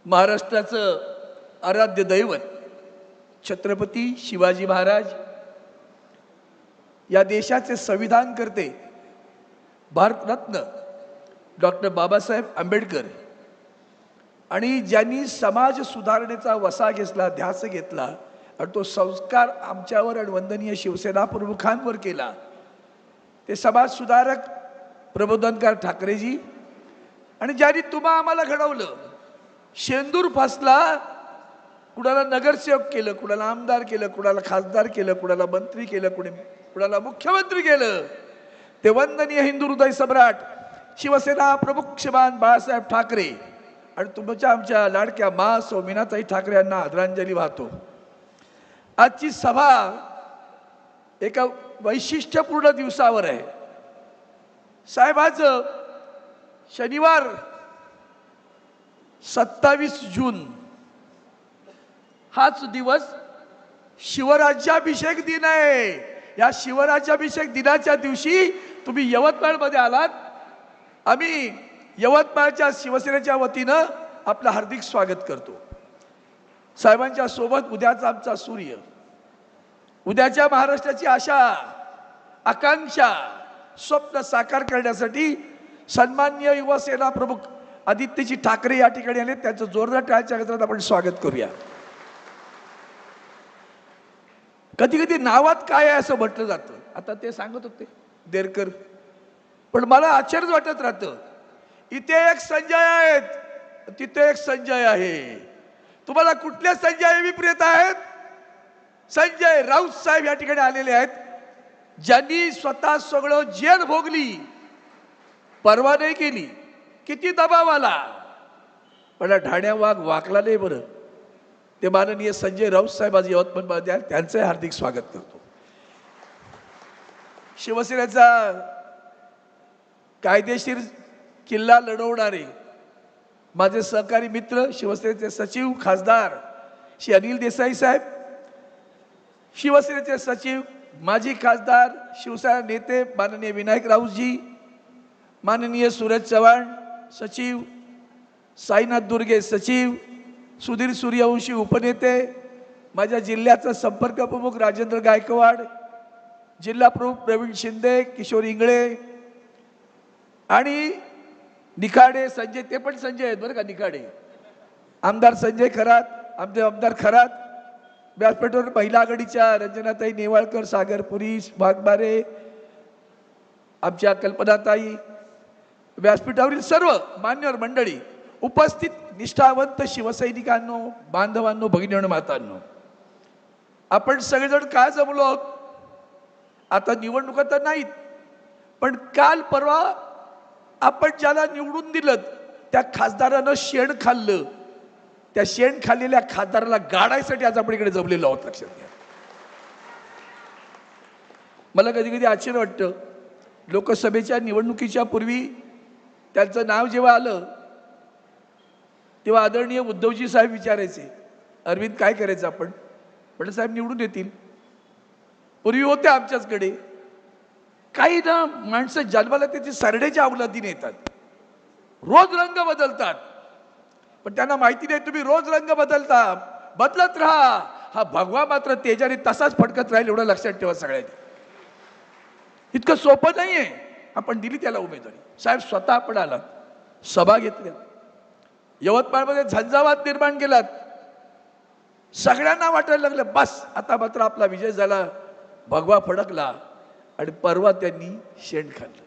महाराष्ट्राचं आराध्य दैवत छत्रपती शिवाजी महाराज, या देशाचे संविधान करते भारतरत्न डॉक्टर बाबासाहेब आंबेडकर, आणि ज्यांनी समाज सुधारणेचा वसा घेतला, ध्यास घेतला आणि तो संस्कार आमच्यावर आणि वंदनीय शिवसेना प्रमुखांवर केला, ते समाज सुधारक प्रबोधनकार ठाकरेजी, आणि ज्यांनी तुम्हा आम्हाला घडवलं, शेंदूर फासला, कुणाला नगरसेवक केलं, कुणाला आमदार केलं, कुणाला खासदार केलं, कुणाला मंत्री केलं, कुणाला मुख्यमंत्री केलं, ते वंदनीय हिंदू हृदय सम्राट शिवसेना प्रमुख श्रीमान बाळासाहेब ठाकरे आणि तुमच्या आमच्या लाडक्या मा मीनाताई ठाकरे यांना आदरांजली वाहतो। आजची सभा एका वैशिष्ट्यपूर्ण दिवसावर आहे साहेब। आज शनिवार 27 जून हाच दिवस शिवराज्याभिषेक दिन आहे। या शिवराज्याभिषेक दिनाच्या दिवशी तुम्ही यवतमाळमध्ये आलात। आम्ही यवतमाळच्या शिवसेनेच्या वतीनं आपलं हार्दिक स्वागत करतो। साहेबांच्या सोबत उद्याचा आमचा सूर्य, उद्याच्या महाराष्ट्राची आशा, आकांक्षा, स्वप्न साकार करण्यासाठी सन्माननीय युवासेना प्रमुख आदित्यजी ठाकरे या ठिकाणी आले। त्यांचं जोरदार टाळ्यांच्या गजरात आपण स्वागत करूया। कधी कधी नावात काय आहे असं म्हटलं जातं, आता ते सांगत होते देरकर, पण मला आश्चर्य वाटत राहतं, इथे एक संजय आहेत, तिथे एक संजय आहे। तुम्हाला कुठले संजय अभिप्रेत आहेत? संजय राऊत साहेब या ठिकाणी आलेले आहेत, ज्यांनी स्वतः सगळं जेल भोगली, परवा नाही केली, किती दबाव आला, पण ढाण्या वाघ वाकला नाही बरं। ते माननीय संजय राऊत साहेब आज यवतमाळमध्ये आहेत, त्यांचं हार्दिक स्वागत करतो। शिवसेनेचा कायदेशीर किल्ला लढवणारे माझे सहकारी मित्र शिवसेनेचे सचिव खासदार श्री अनिल देसाई साहेब, शिवसेनेचे सचिव माजी खासदार शिवसेना नेते माननीय विनायक राऊतजी, माननीय सूरज चव्हाण सचिव, साईनाथ दुर्गे सचिव, सुधीर सूर्यवंशी उपनेते, माझ्या जिल्ह्याचा संपर्क प्रमुख राजेंद्र गायकवाड, जिल्हा प्रमुख प्रवीण शिंदे, किशोर इंगळे आणि निखाडे संजय, ते पण संजय आहेत बरं का, निखाडे आमदार संजय खरात, आमचे आमदार खरात, व्यासपीठावर महिला आघाडीच्या रंजनाताई नेवाळकर, सागरपुरी, भागबारे, आमच्या कल्पनाताई, व्यासपीठावरील सर्व मान्यवर मंडळी, उपस्थित निष्ठावंत शिवसैनिकांनो, बांधवांनो, भगिनींनो, मातांनो, आपण सगळेजण काय जमलो आहोत? आता निवडणुका तर नाहीत, पण काल परवा आपण ज्याला निवडून दिलं त्या खासदारानं शेण खाल्लं, त्या शेण खाल्लेल्या खासदाराला गाडायसाठी आज आपण इकडे जमलेलो आहोत, लक्षात घ्या। मला कधी कधी आश्चर्य वाटतं, लोकसभेच्या निवडणुकीच्या पूर्वी त्यांचं नाव जेव्हा आलं तेव्हा आदरणीय उद्धवजी साहेब विचारायचे, अरविंद काय करायचं आपण? म्हटलं साहेब निवडून येतील। पूर्वी होते आमच्याचकडे काही ना माणसं जन्माला त्याची सरडेच्या अवलादीने येतात, रोज रंग बदलतात, पण त्यांना माहिती नाही तुम्ही रोज रंग बदलता, बदलत राहा, हा भगवा मात्र तेजाने तसाच फडकत राहील, एवढं लक्षात ठेवा सगळ्यांनी। इतकं सोपं नाहीये, आपण दिली त्याला उमेदवारी। साहेब स्वतः आपण आलात, सभा घेतल्या, यवतमाळमध्ये झंझावात निर्माण केलात, सगळ्यांना वाटायला लागलं बस आता मात्र आपला विजय झाला, भगवा फडकला, आणि परवा त्यांनी शेण खाल्लं।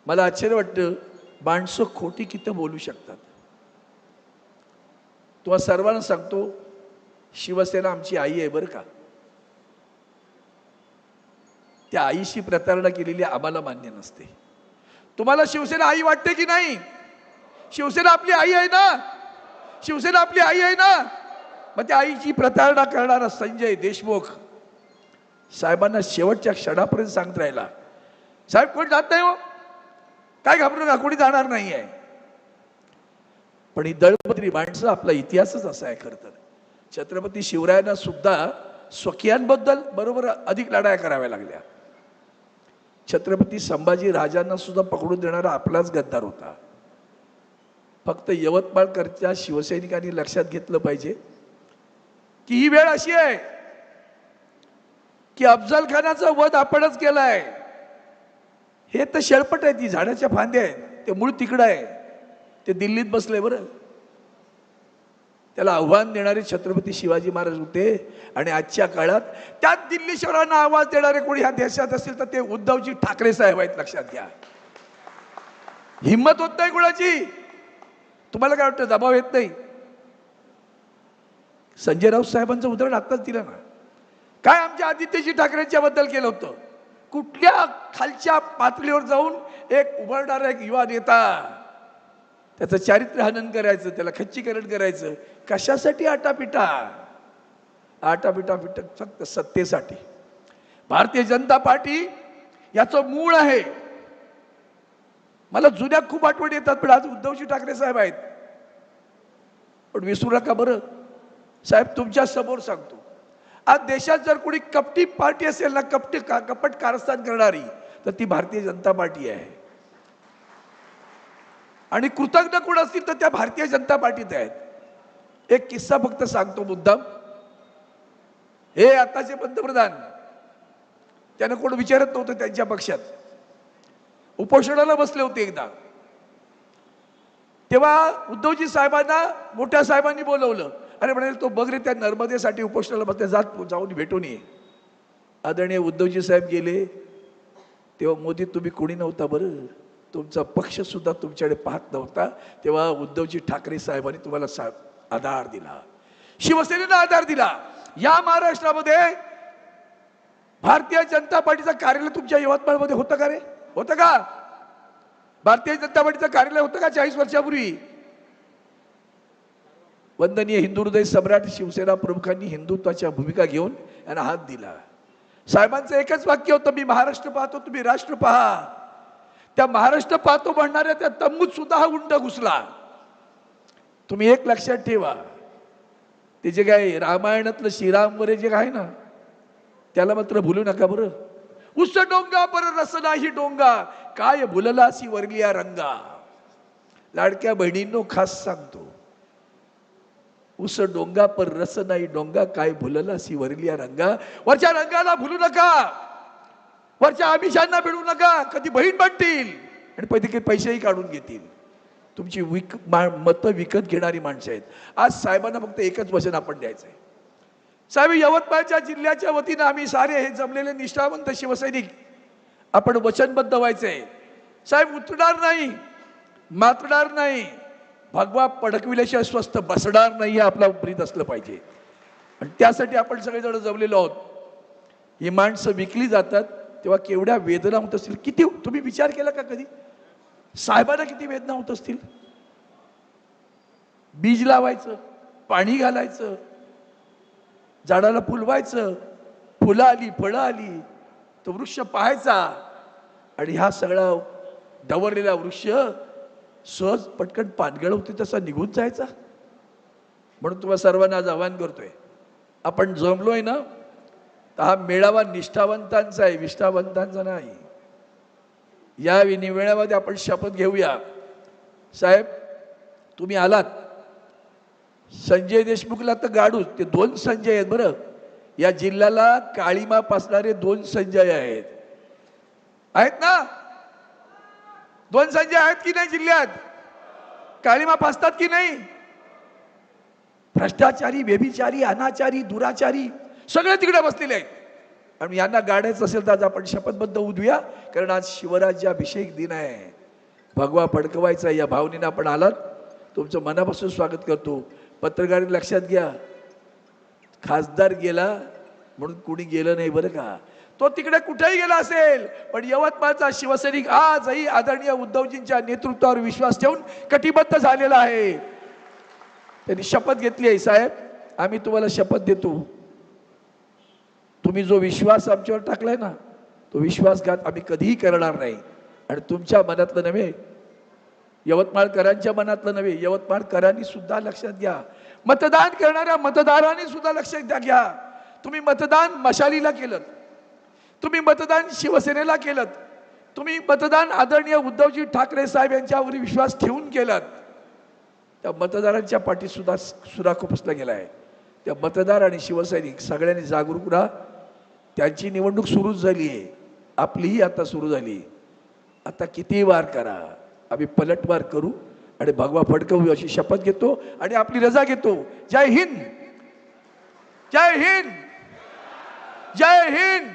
मला आश्चर्य वाटतं, माणसं खोटी किती बोलू शकतात। तुम्हाला सर्वांना सांगतो, शिवसेना आमची आई आहे बरं का, त्या आईशी प्रतारणा केलेली आम्हाला मान्य नसते। तुम्हाला शिवसेना आई वाटते की नाही? शिवसेना आपली आई आहे ना, शिवसेना आपली आई आहे ना, मग त्या आईची प्रतारणा करणारा संजय देशमुख साहेबांना शेवटच्या क्षणापर्यंत सांगत राहिला, साहेब कोण जात नाही हो, काय घाबरू नका, कोणी जाणार नाही आहे। पण ही दळपत्री माणसं, आपला इतिहासच असा आहे खरं तर। छत्रपती शिवरायांना सुद्धा स्वकीयांबद्दल बरोबर अधिक लढाया कराव्या लागल्या। छत्रपती संभाजी राजांना सुद्धा पकडून देणारा आपलाच गद्दार होता। फक्त यवतमाळकरच्या शिवसैनिकांनी लक्षात घेतलं पाहिजे की ही वेळ अशी आहे की अफजल खानाचा वध आपणच केलाय. हे तर शेळपट आहे, ती झाडाच्या फांद्या आहेत, ते मूळ तिकडं आहे, ते दिल्लीत बसले. बरं, त्याला आव्हान देणारे छत्रपती शिवाजी महाराज होते. आणि आजच्या काळात त्यात दिल्ली शहरांना आवाज देणारे कोणी ह्या देशात असतील तर ते उद्धवजी ठाकरे साहेब आहेत, लक्षात घ्या. हिम्मत होत नाही कुणाची. तुम्हाला काय वाटतं, दबाव येत नाही? संजय राऊत साहेबांचं उदाहरण आत्ताच दिलं ना. काय आमच्या आदित्यजी ठाकरेंच्या बद्दल केलं होतं? कुठल्या खालच्या पातळीवर जाऊन एक उभारणारा एक युवा नेता, त्याचं चारित्र्य हनन करायचं, त्याला खच्चीकरण करायचं. कशासाठी? आटापिटा फक्त सत्तेसाठी. भारतीय जनता पार्टी याचं मूळ आहे. मला जुन्या खूप आठवणी येतात, पण आज उद्धवजी ठाकरे साहेब आहेत. पण विसरू नका बरं साहेब, तुमच्या समोर सांगतो, आज देशात जर कोणी कपटी पार्टी असेल ना, कपट कारस्थान करणारी, तर ती भारतीय जनता पार्टी आहे. आणि कृतज्ञ कोण असतील तर त्या भारतीय जनता पार्टीत आहेत. एक किस्सा फक्त सांगतो मुद्दाम. हे आताचे पंतप्रधान, त्यांना कोण विचारत नव्हतं त्यांच्या पक्षात, उपोषणाला बसले होते एकदा. तेव्हा उद्धवजी साहेबांना मोठ्या साहेबांनी बोलवलं. अरे म्हणाले, तो बघ रे, त्या नर्मदेसाठी उपोषणाला बसले, जाऊन भेटून ये. आदरणीय उद्धवजी साहेब गेले. तेव्हा मोदी तुम्ही कोणी नव्हता बरं, तुमचा पक्ष सुद्धा तुमच्याकडे पाहत नव्हता. तेव्हा उद्धवजी ठाकरे साहेबांनी तुम्हाला आधार दिला, शिवसेनेला आधार दिला. या महाराष्ट्रामध्ये भारतीय जनता पार्टीचं कार्यालय तुमच्या यवतमाळमध्ये होतं का रे? होतं का? भारतीय जनता पार्टीचं कार्यालय होतं का 40 वर्षापूर्वी? वंदनीय हिंदू हृदय सम्राट शिवसेना प्रमुखांनी हिंदुत्वाच्या भूमिका घेऊन यांना हात दिला. साहेबांचं एकच वाक्य होतं, मी महाराष्ट्र पाहतो, तुम्ही राष्ट्र पहा. त्या महाराष्ट्र पाहतो म्हणणाऱ्या त्या तंबूत सुद्धा हा उंट घुसला. तुम्ही एक लक्षात ठेवा, ते जे काय रामायणातलं श्रीराम वरे जे आहे ना, त्याला मात्र भुलू नका बरं. उस डोंगा पर रस नाही डोंगा, काय भुललासी वरलिया रंगा. लाडक्या बहिणींनो खास सांगतो, उस डोंगा पर रस नाही डोंगा, काय भुललासी वरलिया रंगा. वरच्या रंगाला भुलू नका, वरच्या आमिषांना भिडू नका. कधी बहीण बनतील आणि पैसेही काढून घेतील. तुमची मतं विकत घेणारी माणसं आहेत. आज साहेबांना फक्त एकच वचन आपण द्यायचं आहे. साहेब, यवतमाळच्या जिल्ह्याच्या वतीनं आम्ही सारे हे जमलेले निष्ठावंत शिवसैनिक आपण वचनबद्ध व्हायचंय. साहेब, उतरणार नाही, मातणार नाही, भगवा पडकविल्याशिवाय स्वस्थ बसणार नाही, हे आपला ब्रीद असलं पाहिजे. आणि त्यासाठी आपण सगळेजण जमलेलो आहोत. ही माणसं विकली जातात तेव्हा केवढ्या वेदना होत असतील. किती तुम्ही विचार केला का कधी? साहेबांना किती वेदना होत असतील. बीज लावायचं, पाणी घालायचं, झाडाला फुलवायचं, फुलं आली, फळं आली, तो वृक्ष पाहायचा, आणि हा सगळा डवरलेला वृक्ष सहज पटकन पानगळ होती तसा निघून जायचा. म्हणून तुम्हाला सर्वांना आज आवाहन करतोय, आपण जमलोय ना, तर हा मेळावा निष्ठावंतांचा आहे, विष्ठावंतांचा नाही. या मेळाव्यामध्ये आपण शपथ घेऊया. साहेब, तुम्ही आलात, संजय देशमुखला तर गाडूच, ते 2 संजय आहेत बरं. या जिल्ह्याला काळीमा पासणारे 2 संजय आहेत ना? 2 संजय आहेत की नाही जिल्ह्यात? काळीमा पासतात की नाही? भ्रष्टाचारी, व्यभिचारी, अनाचारी, दुराचारी सगळे तिकडे बसलेले आहेत. आणि यांना गाडायचं असेल तर आज आपण शपथबद्ध उद्या, कारण आज शिवराज्याभिषेक दिन आहे. भगवा फडकवायचा या भावनेने आपण आलात, तुमचं मनापासून स्वागत करतो. पत्रकार लक्षात घ्या, खासदार गेला म्हणून कुणी गेलं नाही बरं का. तो तिकडे कुठेही गेला असेल, पण यवतमाळचा शिवसैनिक आजही आदरणीय उद्धवजींच्या नेतृत्वावर विश्वास ठेवून कटिबद्ध झालेला आहे. त्यांनी शपथ घेतली आहे. साहेब, आम्ही तुम्हाला शपथ देतो, तुम्ही जो विश्वास आमच्यावर टाकलाय ना, तो विश्वासघात आम्ही कधीही करणार नाही. आणि तुमच्या मनातलं नव्हे, यवतमाळकरांच्या मनातलं नव्हे, यवतमाळकरांनी सुद्धा लक्षात घ्या, मतदान करणाऱ्या मतदारांनी सुद्धा लक्षात घ्या. तुम्ही मतदान मशालीला केलं, तुम्ही मतदान शिवसेनेला केलं, तुम्ही मतदान आदरणीय उद्धवजी ठाकरे साहेब यांच्यावर विश्वास ठेवून केलं. त्या मतदारांच्या पाठीत सुद्धा सुरा खुपसला गेला आहे. त्या मतदार आणि शिवसैनिक सगळ्यांनी जागरूक राहा. त्यांची निवडणूक सुरूच झाली आहे, आपलीही आता सुरू झाली. आता किती वार करा, आम्ही पलटवार करू आणि भगवा फडकवू अशी शपथ घेतो आणि आपली रजा घेतो. जय हिंद, जय हिंद, जय हिंद.